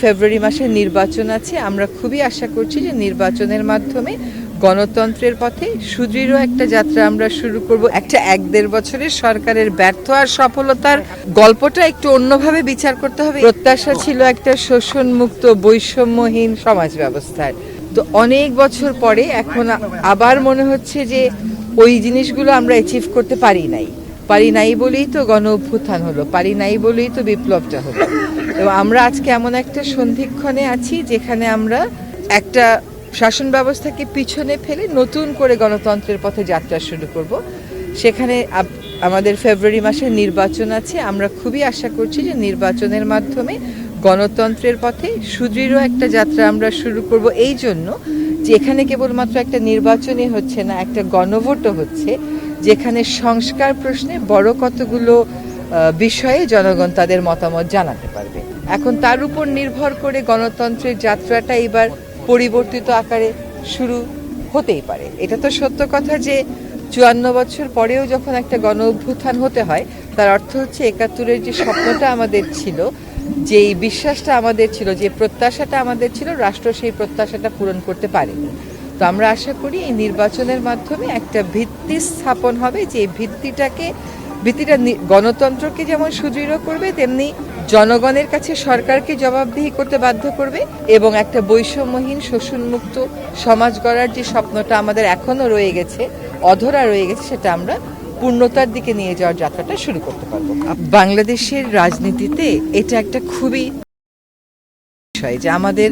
ফেব্রুয়ারি মাসে নির্বাচন আছে। আমরা খুবই আশা করছি যে নির্বাচনের মাধ্যমে গণতন্ত্রের পথে সুদৃঢ় একটা যাত্রা আমরা শুরু করব। একটা 1-1.5 বছরের সরকারের ব্যর্থ আর সফলতার গল্পটা একটু অন্যভাবে বিচার করতে হবে। প্রত্যাশা ছিল একটা শোষণমুক্ত বৈষম্যহীন সমাজ ব্যবস্থার, তো অনেক বছর পরে এখন আবার মনে হচ্ছে যে ওই জিনিসগুলো আমরা অ্যাচিভ করতে পারি নাই বলেই তো গণ অভ্যুত্থান হলো, পারি নাই বলেই তো বিপ্লবটা হলো। এবং আমরা আজকে এমন একটা সন্ধিক্ষণে আছি যেখানে আমরা একটা শাসন ব্যবস্থাকে পিছনে ফেলে নতুন করে গণতন্ত্রের পথে যাত্রা শুরু করব। সেখানে আমাদের ফেব্রুয়ারি মাসে নির্বাচন আছে। আমরা খুবই আশা করছি যে নির্বাচনের মাধ্যমে গণতন্ত্রের পথে সুদৃঢ় একটা যাত্রা আমরা শুরু করব, এই জন্য যে এখানে কেবলমাত্র একটা নির্বাচনই হচ্ছে না, একটা গণভোটও হচ্ছে, যেখানে সংস্কার প্রশ্নে বড় কতগুলো বিষয়ে জনগণ তাদের মতামত জানাতে পারবে। এখন তার উপর নির্ভর করে গণতন্ত্রের যাত্রাটা এবার পরিবর্তিত আকারে শুরু হতেই পারে। এটা তো সত্য কথা যে 54 বছর পরেও যখন একটা গণ অভ্যুত্থান হতে হয়, তার অর্থ হচ্ছে 71-এর যে স্বপ্নটা আমাদের ছিল, যেই বিশ্বাসটা আমাদের ছিল, যে প্রত্যাশাটা আমাদের ছিল, রাষ্ট্র সেই প্রত্যাশাটা পূরণ করতে পারেনি। তো আমরা আশা করি এই নির্বাচনের মাধ্যমে একটা ভিত্তি স্থাপন হবে, যে ভিত্তিটা গণতন্ত্রকে যেমন সুদৃঢ় করবে, তেমনি জনগণের কাছে সরকারকে জবাবদিহি করতে বাধ্য করবে, এবং একটা বৈষম্যহীন শোষণমুক্ত সমাজ গড়ার যে স্বপ্নটা আমাদের এখনো রয়ে গেছে, অধরা রয়ে গেছে, সেটা আমরা পূর্ণতার দিকে নিয়ে যাওয়ার যাত্রাটা শুরু করতে পারবো। বাংলাদেশের রাজনীতিতে এটা একটা খুবই বিষয় যে আমাদের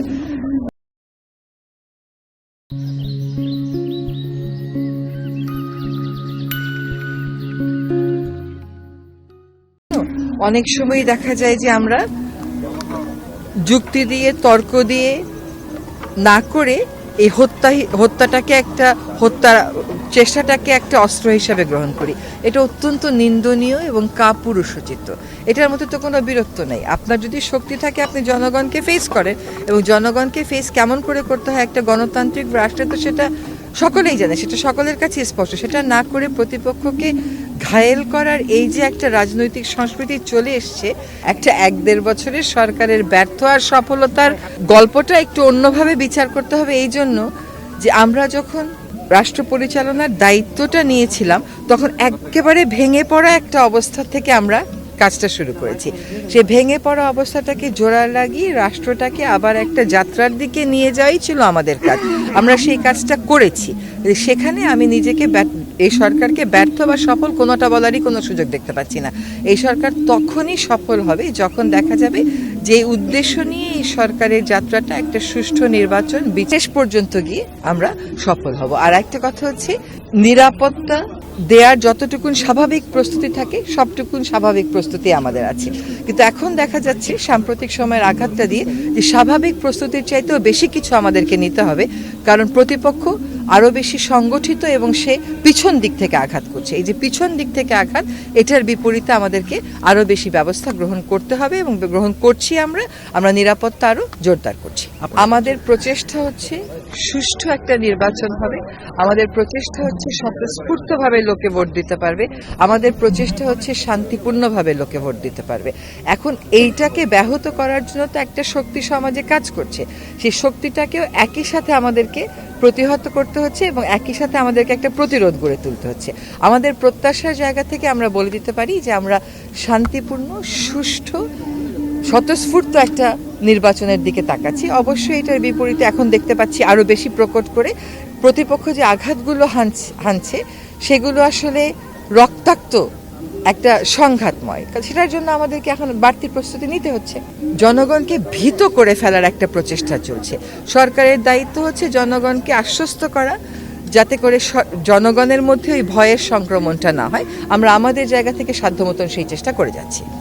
অনেক সময় দেখা যায় যে আমরা যুক্তি দিয়ে তর্ক দিয়ে না করে এই হত্যাটাকে হত্যার চেষ্টাটাকে একটা অস্ত্র হিসাবে গ্রহণ করি। এটা অত্যন্ত নিন্দনীয় এবং কাপুরুষোচিত। এটার মধ্যে তো কোনো বীরত্ব নেই। আপনার যদি শক্তি থাকে, আপনি জনগণকে ফেস করেন, এবং জনগণকে ফেস কেমন করে করতে হয় একটা গণতান্ত্রিক রাষ্ট্রে, তো সেটা সকলেই জানে, সেটা সকলের কাছে স্পষ্ট। সেটা না করে প্রতিপক্ষকে ঘায়েল করার এই যে একটা রাজনৈতিক সংস্কৃতি চলে এসছে, একটা 1-1.5 বছরের সরকারের ব্যর্থ আর সফলতার গল্পটা একটু অন্যভাবে বিচার করতে হবে, এই জন্য যে আমরা যখন রাষ্ট্র পরিচালনার দায়িত্বটা নিয়েছিলাম, তখন একেবারে ভেঙে পড়া একটা অবস্থা থেকে আমরা কাজটা শুরু করেছি। সেই ভেঙে পড়া অবস্থাটাকে জোড়া লাগিয়ে রাষ্ট্রটাকে আবার একটা যাত্রার দিকে নিয়ে যাওয়াই ছিল আমাদের কাজ। আমরা সেই কাজটা করেছি। সেখানে আমি নিজেকে এই সরকারকে ব্যর্থ বা সফল কোনোটা বলারই কোনো সুযোগ দেখতে পাচ্ছি না। এই সরকার তখনই সফল হবে যখন দেখা যাবে যে উদ্দেশ্য নিয়ে এই সরকারের যাত্রাটা একটা সুষ্ঠু নির্বাচন বিশেষ পর্যন্ত গিয়ে আমরা সফল হব। আর একটা কথা হচ্ছে, নিরাপত্তা দেয়ার যতটুকুন স্বাভাবিক প্রস্তুতি থাকে, সবটুকুন স্বাভাবিক প্রস্তুতি আমাদের আছে। কিন্তু এখন দেখা যাচ্ছে সাম্প্রতিক সময়ের আঘাতটা দিয়ে যে স্বাভাবিক প্রস্তুতির চাইতেও বেশি কিছু আমাদেরকে নিতে হবে, কারণ প্রতিপক্ষ আরও বেশি সংগঠিত এবং সে পিছন দিক থেকে আঘাত করছে। এই যে পিছন দিক থেকে আঘাত, এটার বিপরীতে আমাদেরকে আরও বেশি ব্যবস্থা গ্রহণ করতে হবে, এবং গ্রহণ করছি। আমরা নিরাপত্তা আরও জোরদার করছি। আমাদের প্রচেষ্টা হচ্ছে সুষ্ঠু একটা নির্বাচন হবে। আমাদের প্রচেষ্টা হচ্ছে স্বতঃস্ফূর্তভাবে লোকে ভোট দিতে পারবে। আমাদের প্রচেষ্টা হচ্ছে শান্তিপূর্ণভাবে লোকে ভোট দিতে পারবে। এখন এইটাকে ব্যাহত করার জন্য তো একটা শক্তি সমাজে কাজ করছে, সেই শক্তিটাকেও একই সাথে আমাদেরকে প্রতিহত করতে হচ্ছে, এবং একই সাথে আমাদেরকে একটা প্রতিরোধ গড়ে তুলতে হচ্ছে। আমাদের প্রত্যাশার জায়গা থেকে আমরা বলে দিতে পারি যে আমরা শান্তিপূর্ণ, সুষ্ঠু, স্বতঃস্ফূর্ত একটা নির্বাচনের দিকে তাকাচ্ছি। অবশ্যই এটার বিপরীতে এখন দেখতে পাচ্ছি আরও বেশি প্রকট করে প্রতিপক্ষ যে আঘাতগুলো হানছে, সেগুলো আসলে রক্তাক্ত, একটা সংঘাতময়। সেটার জন্য আমাদেরকে এখন বাড়তি প্রস্তুতি নিতে হচ্ছে। জনগণকে ভীত করে ফেলার একটা প্রচেষ্টা চলছে। সরকারের দায়িত্ব হচ্ছে জনগণকে আশ্বস্ত করা, যাতে করে জনগণের মধ্যে ওই ভয়ের সংক্রমণটা না হয়। আমরা আমাদের জায়গা থেকে সাধ্যমতন সেই চেষ্টা করে যাচ্ছি।